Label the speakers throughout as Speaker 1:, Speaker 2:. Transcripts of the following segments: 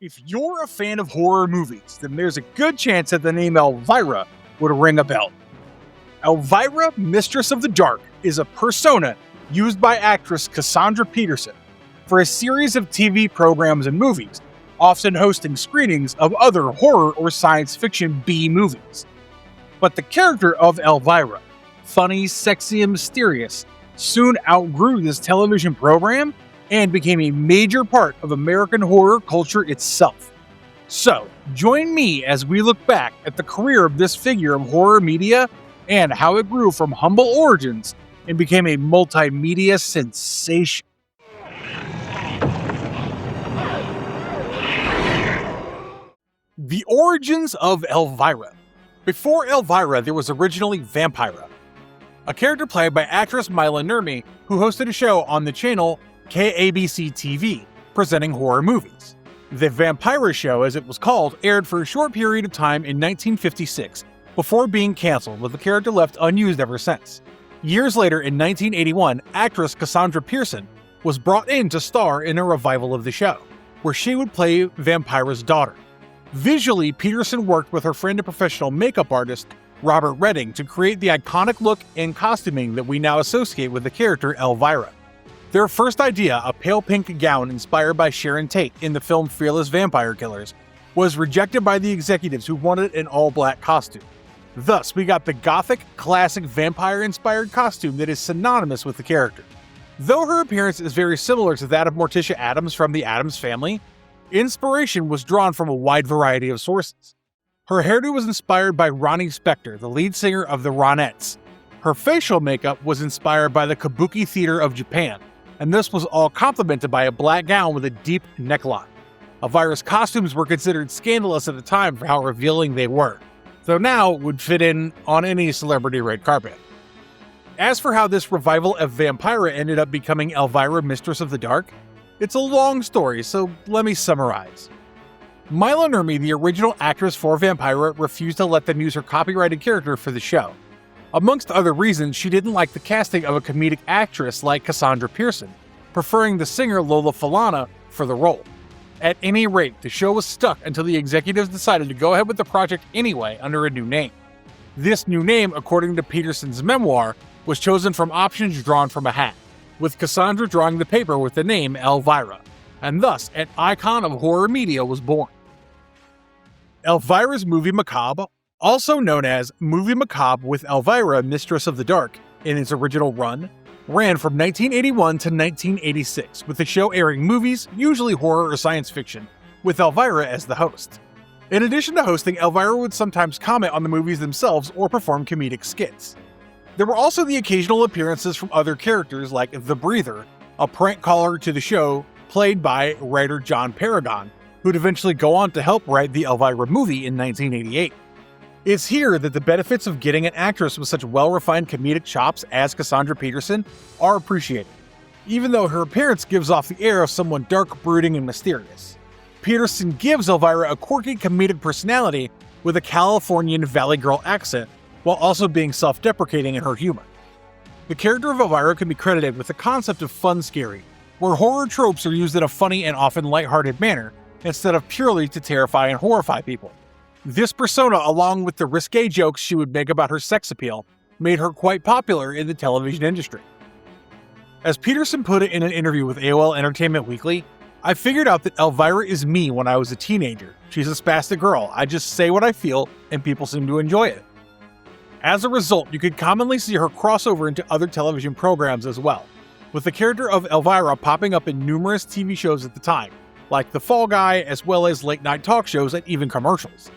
Speaker 1: If you're a fan of horror movies, then there's a good chance that the name Elvira would ring a bell. Elvira, Mistress of the Dark, is a persona used by actress Cassandra Peterson for a series of TV programs and movies, often hosting screenings of other horror or science fiction B movies. But the character of Elvira, funny, sexy, and mysterious, soon outgrew this television program and became a major part of American horror culture itself. So, join me as we look back at the career of this figure of horror media and how it grew from humble origins and became a multimedia sensation. The origins of Elvira. Before Elvira, there was originally Vampira, a character played by actress Mila Nurmi, who hosted a show on the channel KABC TV, presenting horror movies. The Vampira show, as it was called, aired for a short period of time in 1956, before being cancelled, with the character left unused ever since. Years later, in 1981, actress Cassandra Peterson was brought in to star in a revival of the show, where she would play Vampira's daughter. Visually, Peterson worked with her friend and professional makeup artist, Robert Redding, to create the iconic look and costuming that we now associate with the character Elvira. Their first idea, a pale pink gown inspired by Sharon Tate in the film Fearless Vampire Killers, was rejected by the executives who wanted an all-black costume. Thus, we got the gothic, classic vampire-inspired costume that is synonymous with the character. Though her appearance is very similar to that of Morticia Addams from the Addams Family, inspiration was drawn from a wide variety of sources. Her hairdo was inspired by Ronnie Spector, the lead singer of the Ronettes. Her facial makeup was inspired by the Kabuki Theater of Japan, and this was all complemented by a black gown with a deep neckline. Elvira's costumes were considered scandalous at the time for how revealing they were, though now would fit in on any celebrity red carpet. As for how this revival of Vampira ended up becoming Elvira, Mistress of the Dark, it's a long story, so let me summarize. Mila Nurmi, the original actress for Vampira, refused to let them use her copyrighted character for the show. Amongst other reasons, she didn't like the casting of a comedic actress like Cassandra Peterson, preferring the singer Lola Falana for the role. At any rate, the show was stuck until the executives decided to go ahead with the project anyway under a new name. This new name, according to Peterson's memoir, was chosen from options drawn from a hat, with Cassandra drawing the paper with the name Elvira, and thus an icon of horror media was born. Elvira's Movie Macabre, also known as Movie Macabre with Elvira, Mistress of the Dark, in its original run, ran from 1981 to 1986, with the show airing movies, usually horror or science fiction, with Elvira as the host. In addition to hosting, Elvira would sometimes comment on the movies themselves or perform comedic skits. There were also the occasional appearances from other characters like The Breather, a prank caller to the show played by writer John Paragon, who'd eventually go on to help write the Elvira movie in 1988. It's here that the benefits of getting an actress with such well-refined comedic chops as Cassandra Peterson are appreciated, even though her appearance gives off the air of someone dark, brooding, and mysterious. Peterson gives Elvira a quirky comedic personality with a Californian Valley Girl accent, while also being self-deprecating in her humor. The character of Elvira can be credited with the concept of fun scary, where horror tropes are used in a funny and often lighthearted manner, instead of purely to terrify and horrify people. This persona, along with the risque jokes she would make about her sex appeal, made her quite popular in the television industry. As Peterson put it in an interview with AOL Entertainment Weekly, "I figured out that Elvira is me when I was a teenager. She's a spastic girl. I just say what I feel, and people seem to enjoy it." As a result, you could commonly see her cross over into other television programs as well, with the character of Elvira popping up in numerous TV shows at the time, like The Fall Guy, as well as late-night talk shows and even commercials.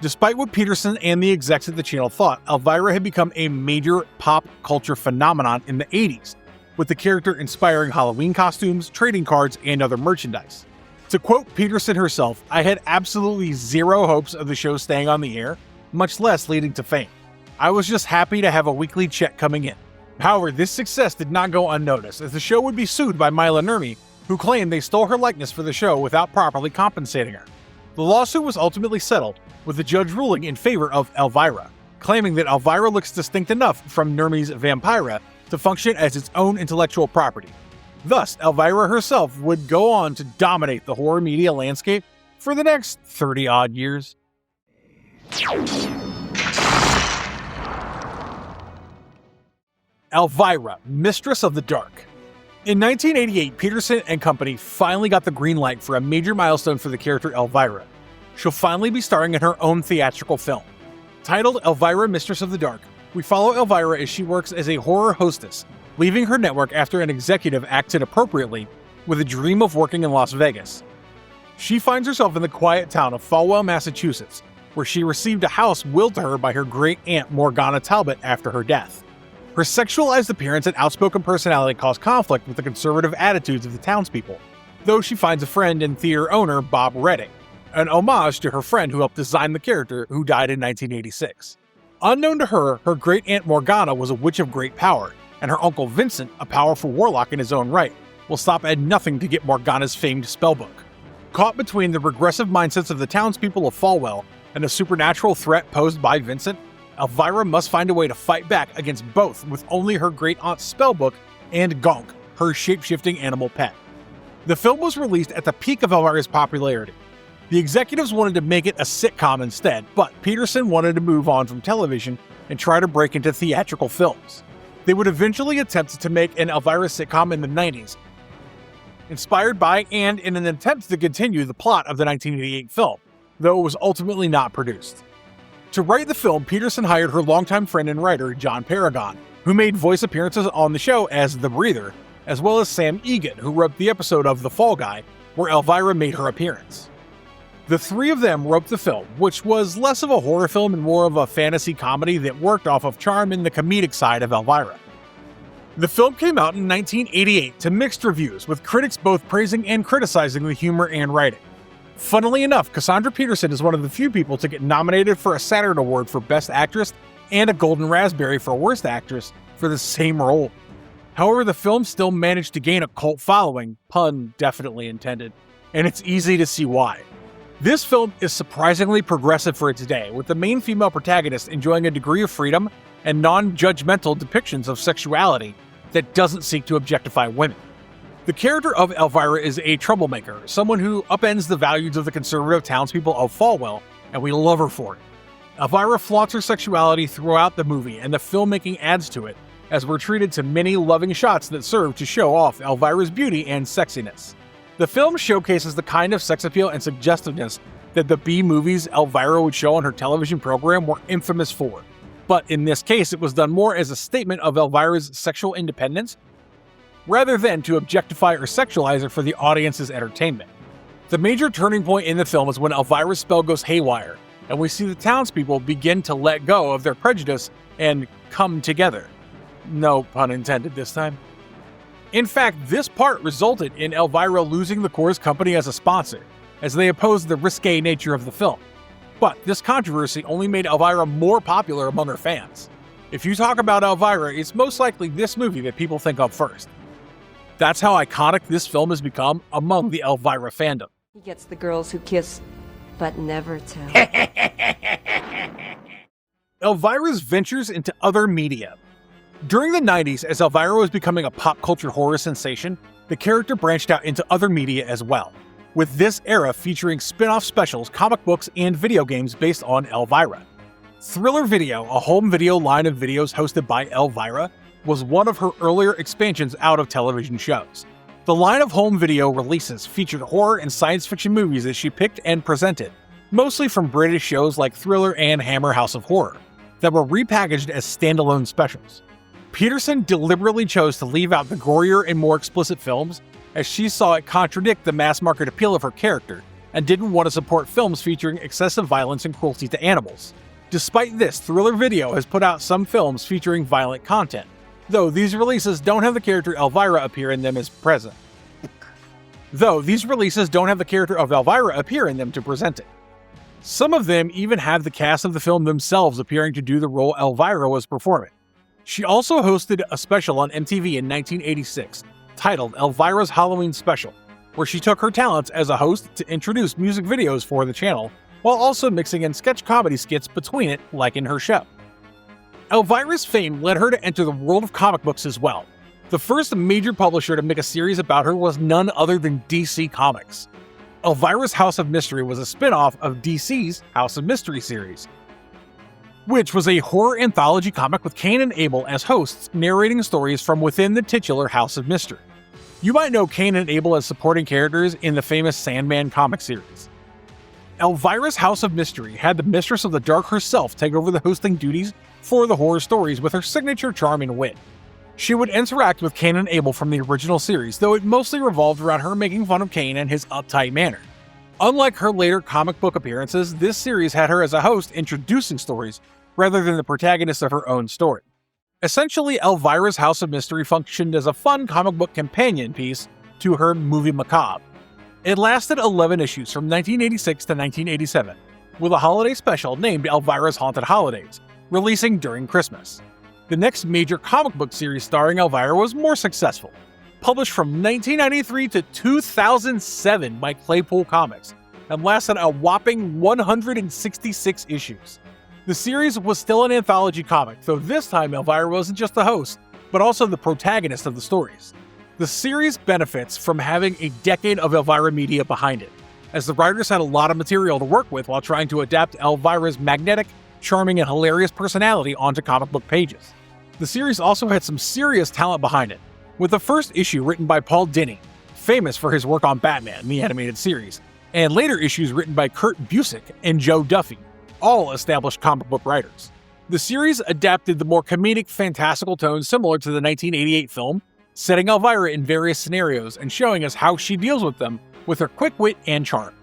Speaker 1: Despite what Peterson and the execs at the channel thought, Elvira had become a major pop culture phenomenon in the 80s, with the character inspiring Halloween costumes, trading cards, and other merchandise. To quote Peterson herself, "I had absolutely zero hopes of the show staying on the air, much less leading to fame. I was just happy to have a weekly check coming in." However, this success did not go unnoticed, as the show would be sued by Mila Nurmi, who claimed they stole her likeness for the show without properly compensating her. The lawsuit was ultimately settled, with the judge ruling in favor of Elvira, claiming that Elvira looks distinct enough from Nurmi's Vampira to function as its own intellectual property. Thus, Elvira herself would go on to dominate the horror media landscape for the next 30-odd years. Elvira, Mistress of the Dark. In 1988, Peterson and company finally got the green light for a major milestone for the character Elvira. She'll finally be starring in her own theatrical film. Titled Elvira, Mistress of the Dark, we follow Elvira as she works as a horror hostess, leaving her network after an executive acted appropriately with a dream of working in Las Vegas. She finds herself in the quiet town of Falwell, Massachusetts, where she received a house willed to her by her great-aunt Morgana Talbot after her death. Her sexualized appearance and outspoken personality cause conflict with the conservative attitudes of the townspeople, though she finds a friend in theater owner Bob Redding, an homage to her friend who helped design the character, who died in 1986. Unknown to her, her great-aunt Morgana was a witch of great power, and her uncle Vincent, a powerful warlock in his own right, will stop at nothing to get Morgana's famed spellbook. Caught between the regressive mindsets of the townspeople of Falwell and the supernatural threat posed by Vincent, Elvira must find a way to fight back against both with only her great-aunt's spellbook and Gonk, her shape-shifting animal pet. The film was released at the peak of Elvira's popularity. The executives wanted to make it a sitcom instead, but Peterson wanted to move on from television and try to break into theatrical films. They would eventually attempt to make an Elvira sitcom in the 90s, inspired by and in an attempt to continue the plot of the 1988 film, though it was ultimately not produced. To write the film, Peterson hired her longtime friend and writer, John Paragon, who made voice appearances on the show as The Breather, as well as Sam Egan, who wrote the episode of The Fall Guy, where Elvira made her appearance. The three of them wrote the film, which was less of a horror film and more of a fantasy comedy that worked off of charm and the comedic side of Elvira. The film came out in 1988 to mixed reviews, with critics both praising and criticizing the humor and writing. Funnily enough, Cassandra Peterson is one of the few people to get nominated for a Saturn Award for Best Actress and a Golden Raspberry for Worst Actress for the same role. However, the film still managed to gain a cult following, pun definitely intended, and it's easy to see why. This film is surprisingly progressive for its day, with the main female protagonist enjoying a degree of freedom and non-judgmental depictions of sexuality that doesn't seek to objectify women. The character of Elvira is a troublemaker, someone who upends the values of the conservative townspeople of Falwell, and we love her for it. Elvira flaunts her sexuality throughout the movie, and the filmmaking adds to it, as we're treated to many loving shots that serve to show off Elvira's beauty and sexiness. The film showcases the kind of sex appeal and suggestiveness that the B-movies Elvira would show on her television program were infamous for. But in this case, it was done more as a statement of Elvira's sexual independence, rather than to objectify or sexualize her for the audience's entertainment. The major turning point in the film is when Elvira's spell goes haywire, and we see the townspeople begin to let go of their prejudice and come together. No pun intended this time. In fact, this part resulted in Elvira losing the Coors Company as a sponsor, as they opposed the risque nature of the film. But this controversy only made Elvira more popular among her fans. If you talk about Elvira, it's most likely this movie that people think of first. That's how iconic this film has become among the Elvira fandom.
Speaker 2: He gets the girls who kiss, but never tell.
Speaker 1: Elvira's ventures into other media. During the 90s, as Elvira was becoming a pop culture horror sensation, the character branched out into other media as well, with this era featuring spin-off specials, comic books, and video games based on Elvira. Thriller Video, a home video line of videos hosted by Elvira, was one of her earlier expansions out of television shows. The line of home video releases featured horror and science fiction movies that she picked and presented, mostly from British shows like Thriller and Hammer House of Horror, that were repackaged as standalone specials. Peterson deliberately chose to leave out the gorier and more explicit films, as she saw it contradict the mass market appeal of her character, and didn't want to support films featuring excessive violence and cruelty to animals. Despite this, Thriller Video has put out some films featuring violent content, though these releases don't have the character Elvira appear in them to present it. Some of them even have the cast of the film themselves appearing to do the role Elvira was performing. She also hosted a special on MTV in 1986, titled Elvira's Halloween Special, where she took her talents as a host to introduce music videos for the channel, while also mixing in sketch comedy skits between it, like in her show. Elvira's fame led her to enter the world of comic books as well. The first major publisher to make a series about her was none other than DC Comics. Elvira's House of Mystery was a spin-off of DC's House of Mystery series, which was a horror anthology comic with Cain and Abel as hosts narrating stories from within the titular House of Mystery. You might know Cain and Abel as supporting characters in the famous Sandman comic series. Elvira's House of Mystery had the Mistress of the Dark herself take over the hosting duties for the horror stories with her signature charm and wit. She would interact with Cain and Abel from the original series, though it mostly revolved around her making fun of Cain and his uptight manner. Unlike her later comic book appearances, this series had her as a host introducing stories rather than the protagonist of her own story. Essentially, Elvira's House of Mystery functioned as a fun comic book companion piece to her movie macabre. It lasted 11 issues from 1986 to 1987, with a holiday special named Elvira's Haunted Holidays, releasing during Christmas. The next major comic book series starring Elvira was more successful, published from 1993 to 2007 by Claypool Comics, and lasted a whopping 166 issues. The series was still an anthology comic, though this time Elvira wasn't just the host, but also the protagonist of the stories. The series benefits from having a decade of Elvira media behind it, as the writers had a lot of material to work with while trying to adapt Elvira's magnetic, charming, and hilarious personality onto comic book pages. The series also had some serious talent behind it, with the first issue written by Paul Dini, famous for his work on Batman, the animated series, and later issues written by Kurt Busiek and Joe Duffy, all established comic book writers. The series adapted the more comedic, fantastical tone similar to the 1988 film, setting Elvira in various scenarios and showing us how she deals with them with her quick wit and charm.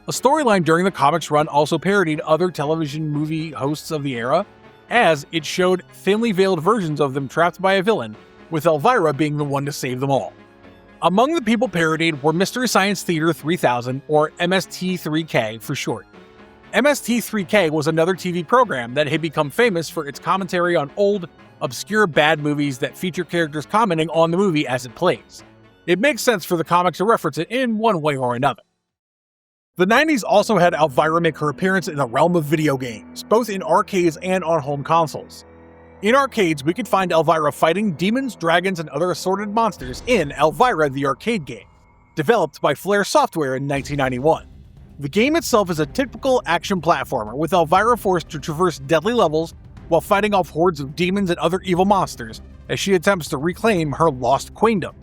Speaker 1: A storyline during the comics run also parodied other television movie hosts of the era, as it showed thinly veiled versions of them trapped by a villain, with Elvira being the one to save them all. Among the people parodied were Mystery Science Theater 3000, or MST3K for short. MST3K was another TV program that had become famous for its commentary on old, obscure bad movies that feature characters commenting on the movie as it plays. It makes sense for the comic to reference it in one way or another. The 90s also had Elvira make her appearance in the realm of video games, both in arcades and on home consoles. In arcades, we could find Elvira fighting demons, dragons, and other assorted monsters in Elvira the Arcade Game, developed by Flare Software in 1991. The game itself is a typical action platformer, with Elvira forced to traverse deadly levels while fighting off hordes of demons and other evil monsters as she attempts to reclaim her lost queendom.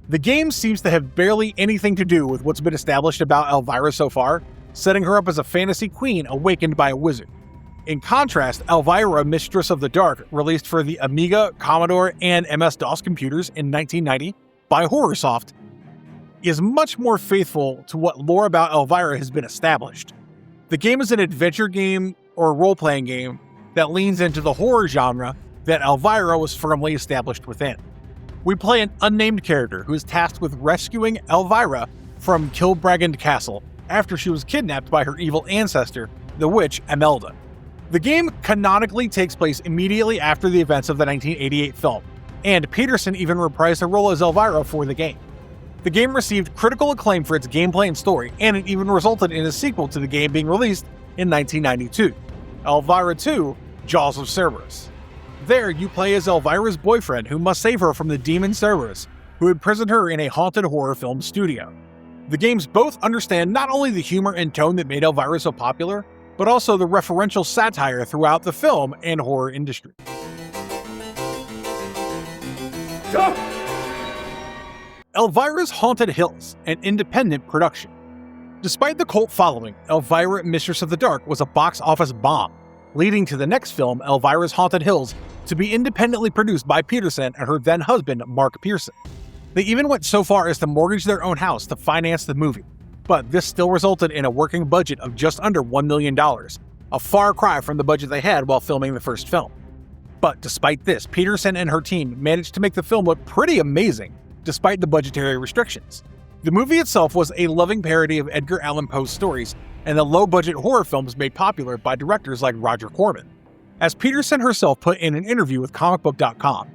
Speaker 1: The game seems to have barely anything to do with what's been established about Elvira so far, setting her up as a fantasy queen awakened by a wizard. In contrast, Elvira, Mistress of the Dark, released for the Amiga, Commodore, and MS-DOS computers in 1990 by Horrorsoft, is much more faithful to what lore about Elvira has been established. The game is an adventure game or role-playing game that leans into the horror genre that Elvira was firmly established within. We play an unnamed character who is tasked with rescuing Elvira from Kilbragand Castle after she was kidnapped by her evil ancestor, the witch Imelda. The game canonically takes place immediately after the events of the 1988 film, and Peterson even reprised her role as Elvira for the game. The game received critical acclaim for its gameplay and story, and it even resulted in a sequel to the game being released in 1992, Elvira 2: Jaws of Cerberus. There, you play as Elvira's boyfriend who must save her from the demon Cerberus, who imprisoned her in a haunted horror film studio. The games both understand not only the humor and tone that made Elvira so popular, but also the referential satire throughout the film and horror industry. Elvira's Haunted Hills, an independent production. Despite the cult following, Elvira, Mistress of the Dark was a box office bomb, leading to the next film, Elvira's Haunted Hills, to be independently produced by Peterson and her then-husband, Mark Pearson. They even went so far as to mortgage their own house to finance the movie, but this still resulted in a working budget of just under $1 million, a far cry from the budget they had while filming the first film. But despite this, Peterson and her team managed to make the film look pretty amazing, despite the budgetary restrictions. The movie itself was a loving parody of Edgar Allan Poe's stories and the low-budget horror films made popular by directors like Roger Corman. As Peterson herself put in an interview with comicbook.com,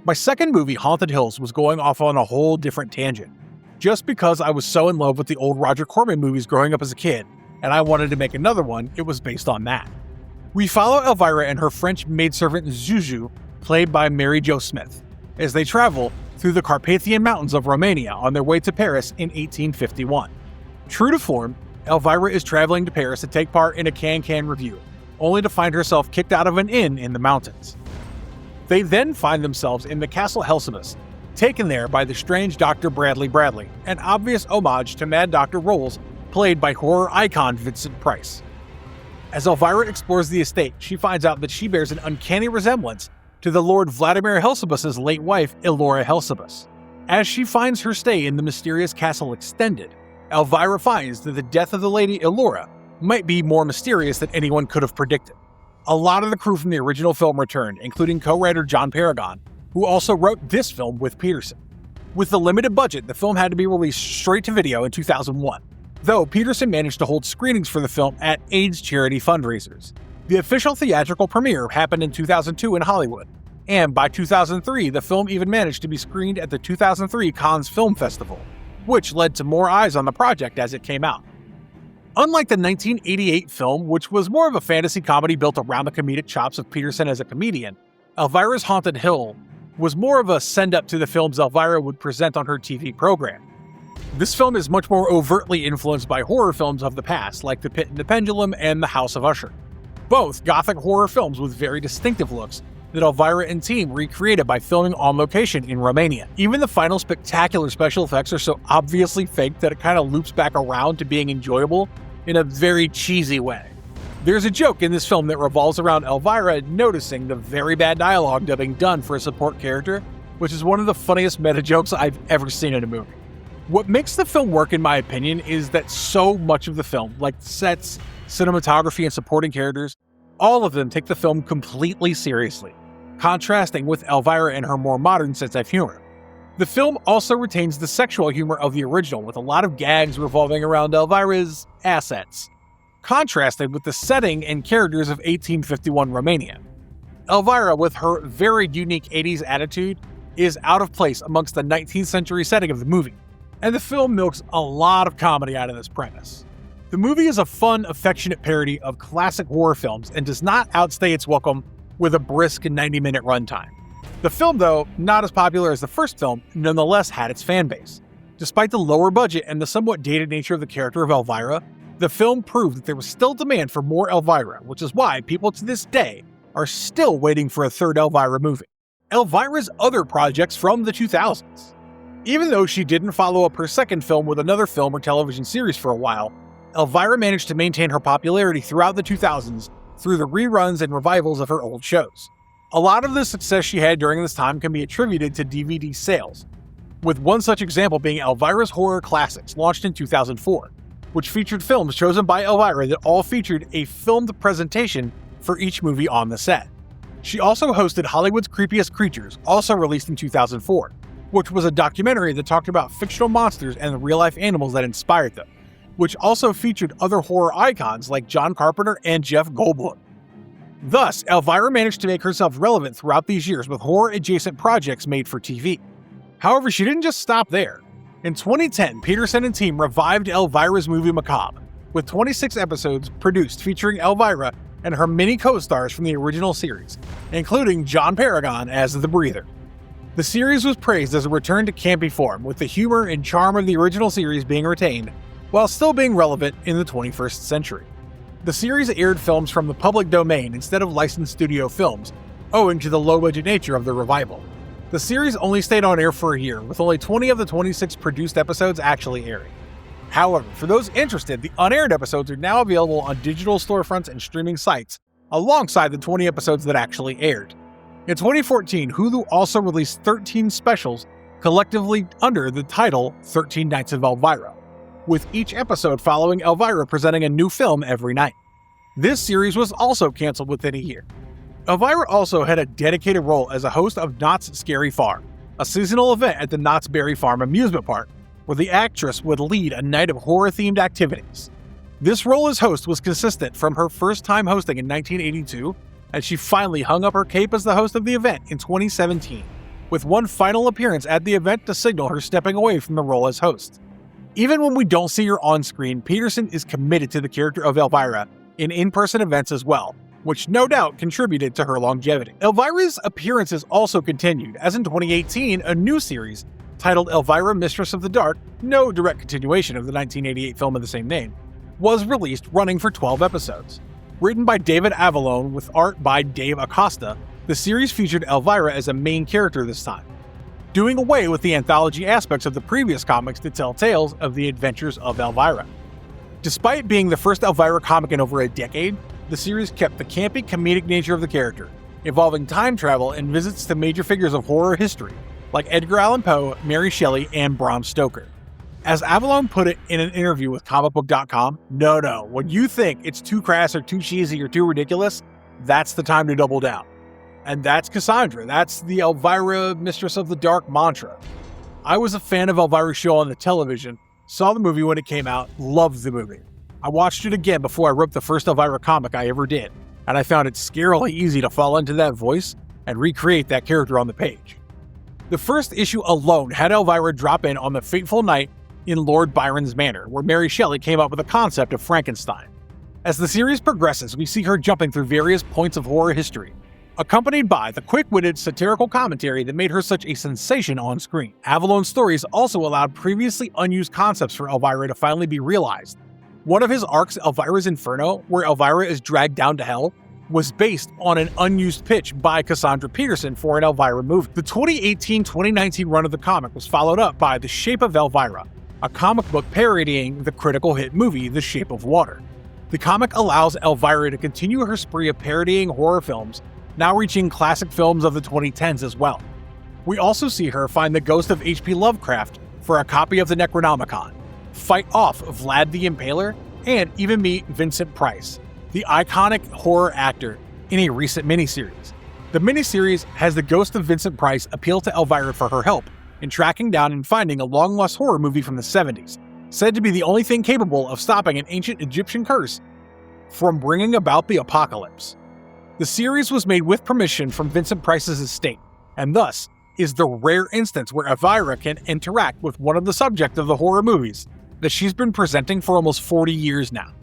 Speaker 1: "My second movie, Haunted Hills, was going off on a whole different tangent. Just because I was so in love with the old Roger Corman movies growing up as a kid, and I wanted to make another one, it was based on that." We follow Elvira and her French maidservant Zuzu, played by Mary Jo Smith, as they travel through the Carpathian Mountains of Romania on their way to Paris in 1851. True to form, Elvira is traveling to Paris to take part in a Can-Can review, only to find herself kicked out of an inn in the mountains. They then find themselves in the Castle Helsebas, taken there by the strange Dr. Bradley, an obvious homage to Mad Dr. Rolls, played by horror icon Vincent Price. As Elvira explores the estate, she finds out that she bears an uncanny resemblance to the Lord Vladimir Helsebas' late wife, Elora Helsebas. As she finds her stay in the mysterious castle extended, Elvira finds that the death of the Lady Elora might be more mysterious than anyone could have predicted. A lot of the crew from the original film returned, including co-writer John Paragon, who also wrote this film with Peterson. With the limited budget, the film had to be released straight to video in 2001, though Peterson managed to hold screenings for the film at AIDS charity fundraisers. The official theatrical premiere happened in 2002 in Hollywood, and by 2003, the film even managed to be screened at the 2003 Cannes Film Festival, which led to more eyes on the project as it came out. Unlike the 1988 film, which was more of a fantasy comedy built around the comedic chops of Peterson as a comedian, Elvira's Haunted Hill was more of a send-up to the films Elvira would present on her TV program. This film is much more overtly influenced by horror films of the past, like The Pit and the Pendulum and The House of Usher. Both gothic horror films with very distinctive looks that Elvira and team recreated by filming on location in Romania. Even the final spectacular special effects are so obviously fake that it kind of loops back around to being enjoyable in a very cheesy way. There's a joke in this film that revolves around Elvira noticing the very bad dialogue dubbing done for a support character, which is one of the funniest meta jokes I've ever seen in a movie. What makes the film work, in my opinion, is that so much of the film, like sets, cinematography, and supporting characters, all of them take the film completely seriously, contrasting with Elvira and her more modern sense of humor. The film also retains the sexual humor of the original, with a lot of gags revolving around Elvira's assets, contrasted with the setting and characters of 1851 Romania. Elvira, with her very unique 80s attitude, is out of place amongst the 19th century setting of the movie, and the film milks a lot of comedy out of this premise. The movie is a fun, affectionate parody of classic horror films and does not outstay its welcome with a brisk 90-minute runtime. The film, though not as popular as the first film, nonetheless had its fan base. Despite the lower budget and the somewhat dated nature of the character of Elvira, the film proved that there was still demand for more Elvira, which is why people to this day are still waiting for a third Elvira movie. Elvira's other projects from the 2000s. Even though she didn't follow up her second film with another film or television series for a while, Elvira managed to maintain her popularity throughout the 2000s through the reruns and revivals of her old shows. A lot of the success she had during this time can be attributed to DVD sales, with one such example being Elvira's Horror Classics, launched in 2004, which featured films chosen by Elvira that all featured a filmed presentation for each movie on the set. She also hosted Hollywood's Creepiest Creatures, also released in 2004, which was a documentary that talked about fictional monsters and the real-life animals that inspired them, which also featured other horror icons like John Carpenter and Jeff Goldblum. Thus, Elvira managed to make herself relevant throughout these years with horror-adjacent projects made for TV. However, she didn't just stop there. In 2010, Peterson and team revived Elvira's movie Macabre, with 26 episodes produced featuring Elvira and her many co-stars from the original series, including John Paragon as the Breather. The series was praised as a return to campy form, with the humor and charm of the original series being retained, while still being relevant in the 21st century. The series aired films from the public domain instead of licensed studio films, owing to the low-budget nature of the revival. The series only stayed on air for a year, with only 20 of the 26 produced episodes actually airing. However, for those interested, the unaired episodes are now available on digital storefronts and streaming sites, alongside the 20 episodes that actually aired. In 2014, Hulu also released 13 specials, collectively under the title 13 Nights of Elvira, with each episode following Elvira presenting a new film every night. This series was also canceled within a year. Elvira also had a dedicated role as a host of Knott's Scary Farm, a seasonal event at the Knott's Berry Farm amusement park, where the actress would lead a night of horror-themed activities. This role as host was consistent from her first time hosting in 1982, and she finally hung up her cape as the host of the event in 2017, with one final appearance at the event to signal her stepping away from the role as host. Even when we don't see her on screen, Peterson is committed to the character of Elvira in in-person events as well, which no doubt contributed to her longevity. Elvira's appearances also continued, as in 2018, a new series, titled Elvira, Mistress of the Dark, no direct continuation of the 1988 film of the same name, was released, running for 12 episodes. Written by David Avallone with art by Dave Acosta, the series featured Elvira as a main character this time, doing away with the anthology aspects of the previous comics to tell tales of the adventures of Elvira. Despite being the first Elvira comic in over a decade, the series kept the campy comedic nature of the character, involving time travel and visits to major figures of horror history, like Edgar Allan Poe, Mary Shelley, and Bram Stoker. As Avallone put it in an interview with comicbook.com, no, when you think it's too crass or too cheesy or too ridiculous, that's the time to double down. And that's Cassandra. That's the Elvira, Mistress of the Dark mantra. I was a fan of Elvira's show on the television, saw the movie when it came out, loved the movie. I watched it again before I wrote the first Elvira comic I ever did, and I found it scarily easy to fall into that voice and recreate that character on the page. The first issue alone had Elvira drop in on the fateful night in Lord Byron's manor, where Mary Shelley came up with the concept of Frankenstein. As the series progresses, we see her jumping through various points of horror history, accompanied by the quick-witted satirical commentary that made her such a sensation on screen. Avallone's stories also allowed previously unused concepts for Elvira to finally be realized. One of his arcs, Elvira's Inferno, where Elvira is dragged down to hell, was based on an unused pitch by Cassandra Peterson for an Elvira movie. The 2018-2019 run of the comic was followed up by The Shape of Elvira, a comic book parodying the critical hit movie The Shape of Water. The comic allows Elvira to continue her spree of parodying horror films, now reaching classic films of the 2010s as well. We also see her find the ghost of H.P. Lovecraft for a copy of the Necronomicon, fight off Vlad the Impaler, and even meet Vincent Price, the iconic horror actor, in a recent miniseries. The miniseries has the ghost of Vincent Price appeal to Elvira for her help in tracking down and finding a long-lost horror movie from the 70s, said to be the only thing capable of stopping an ancient Egyptian curse from bringing about the apocalypse. The series was made with permission from Vincent Price's estate, and thus is the rare instance where Elvira can interact with one of the subjects of the horror movies that she's been presenting for almost 40 years now.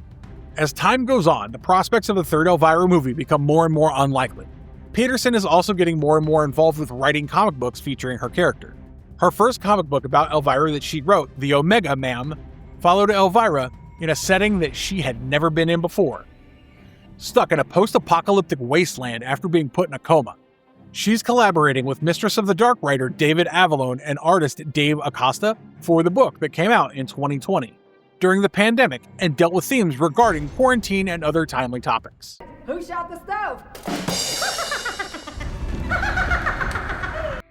Speaker 1: As time goes on, the prospects of a third Elvira movie become more and more unlikely. Peterson is also getting more and more involved with writing comic books featuring her character. Her first comic book about Elvira that she wrote, The Omega Man, followed Elvira in a setting that she had never been in before. Stuck in a post-apocalyptic wasteland after being put in a coma, she's collaborating with Mistress of the Dark writer David Avallone and artist Dave Acosta for the book that came out in 2020 during the pandemic and dealt with themes regarding quarantine and other timely topics.
Speaker 2: Who shot the stove?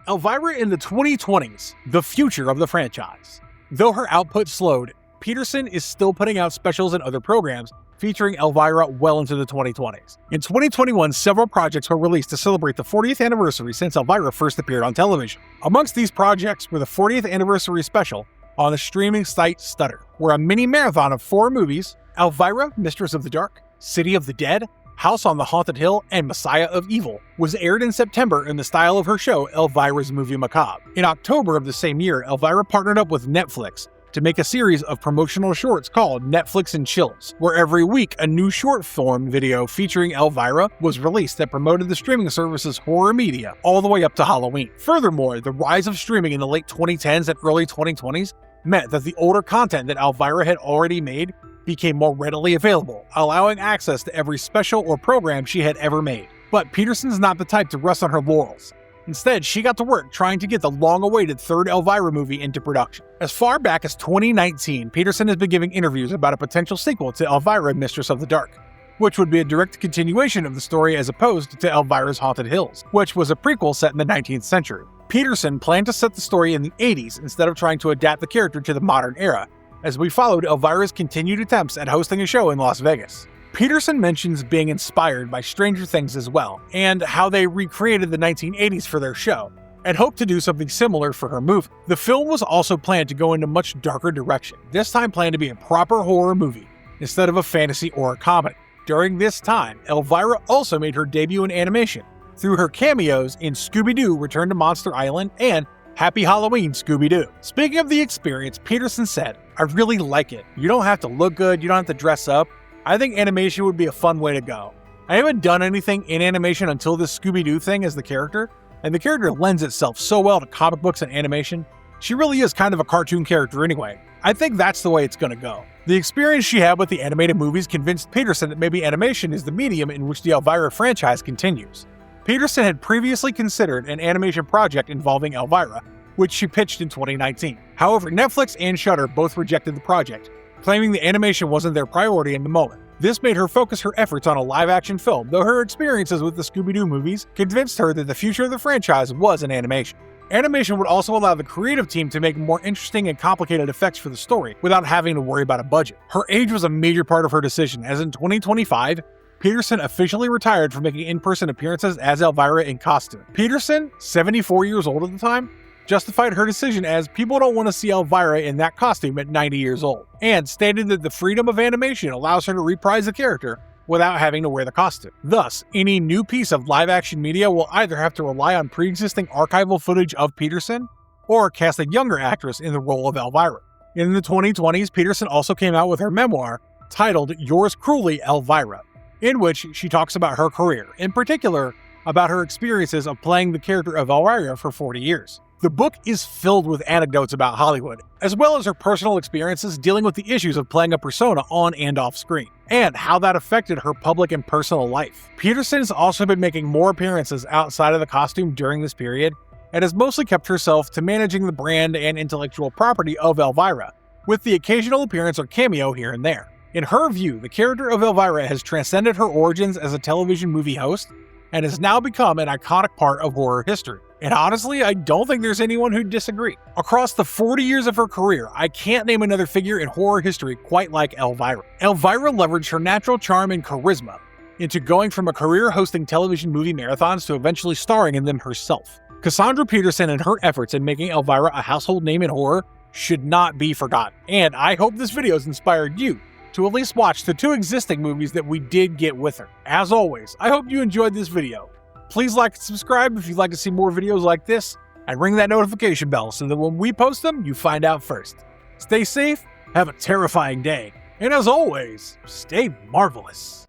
Speaker 1: Elvira in the 2020s, the future of the franchise. Though her output slowed, Peterson is still putting out specials and other programs featuring Elvira well into the 2020s. In 2021, several projects were released to celebrate the 40th anniversary since Elvira first appeared on television. Amongst these projects were the 40th anniversary special on the streaming site Stutter, where a mini marathon of 4 movies, Elvira, Mistress of the Dark, City of the Dead, House on the Haunted Hill, and Messiah of Evil, was aired in September in the style of her show Elvira's Movie Macabre. In October of the same year, Elvira partnered up with Netflix to make a series of promotional shorts called Netflix and Chills, where every week a new short form video featuring Elvira was released that promoted the streaming service's horror media all the way up to Halloween. Furthermore, the rise of streaming in the late 2010s and early 2020s meant that the older content that Elvira had already made became more readily available, allowing access to every special or program she had ever made. But Peterson's not the type to rest on her laurels. Instead, she got to work trying to get the long-awaited third Elvira movie into production. As far back as 2019, Peterson has been giving interviews about a potential sequel to Elvira, Mistress of the Dark, which would be a direct continuation of the story as opposed to Elvira's Haunted Hills, which was a prequel set in the 19th century. Peterson planned to set the story in the 80s instead of trying to adapt the character to the modern era, as we followed Elvira's continued attempts at hosting a show in Las Vegas. Peterson mentions being inspired by Stranger Things as well, and how they recreated the 1980s for their show, and hoped to do something similar for her movie. The film was also planned to go in a much darker direction, this time planned to be a proper horror movie, instead of a fantasy or a comedy. During this time, Elvira also made her debut in animation, through her cameos in Scooby-Doo Return to Monster Island and Happy Halloween, Scooby-Doo. Speaking of the experience, Peterson said, "I really like it. You don't have to look good, you don't have to dress up. I think animation would be a fun way to go. I haven't done anything in animation until this Scooby-Doo thing as the character, and the character lends itself so well to comic books and animation. She really is kind of a cartoon character anyway. I think that's the way it's gonna go. The experience she had with the animated movies convinced Peterson that maybe animation is the medium in which the Elvira franchise continues. Peterson had previously considered an animation project involving Elvira, which she pitched in 2019. However, Netflix and Shudder both rejected the project, claiming the animation wasn't their priority in the moment. This made her focus her efforts on a live-action film, though her experiences with the Scooby-Doo movies convinced her that the future of the franchise was in animation. Animation would also allow the creative team to make more interesting and complicated effects for the story without having to worry about a budget. Her age was a major part of her decision, as in 2025, Peterson officially retired from making in-person appearances as Elvira in costume. Peterson, 74 years old at the time, justified her decision as people don't want to see Elvira in that costume at 90 years old, and stated that the freedom of animation allows her to reprise the character without having to wear the costume. Thus, any new piece of live-action media will either have to rely on pre-existing archival footage of Peterson, or cast a younger actress in the role of Elvira. In the 2020s, Peterson also came out with her memoir, titled Yours Cruelly, Elvira, in which she talks about her career, in particular, about her experiences of playing the character of Elvira for 40 years. The book is filled with anecdotes about Hollywood, as well as her personal experiences dealing with the issues of playing a persona on and off screen, and how that affected her public and personal life. Peterson has also been making more appearances outside of the costume during this period, and has mostly kept herself to managing the brand and intellectual property of Elvira, with the occasional appearance or cameo here and there. In her view, the character of Elvira has transcended her origins as a television movie host, and has now become an iconic part of horror history. And honestly, I don't think there's anyone who'd disagree. Across the 40 years of her career, I can't name another figure in horror history quite like Elvira. Elvira leveraged her natural charm and charisma into going from a career hosting television movie marathons to eventually starring in them herself. Cassandra Peterson and her efforts in making Elvira a household name in horror should not be forgotten. And I hope this video has inspired you to at least watch the 2 existing movies that we did get with her. As always, I hope you enjoyed this video. Please like and subscribe if you'd like to see more videos like this, and ring that notification bell so that when we post them, you find out first. Stay safe, have a terrifying day, and as always, stay marvelous.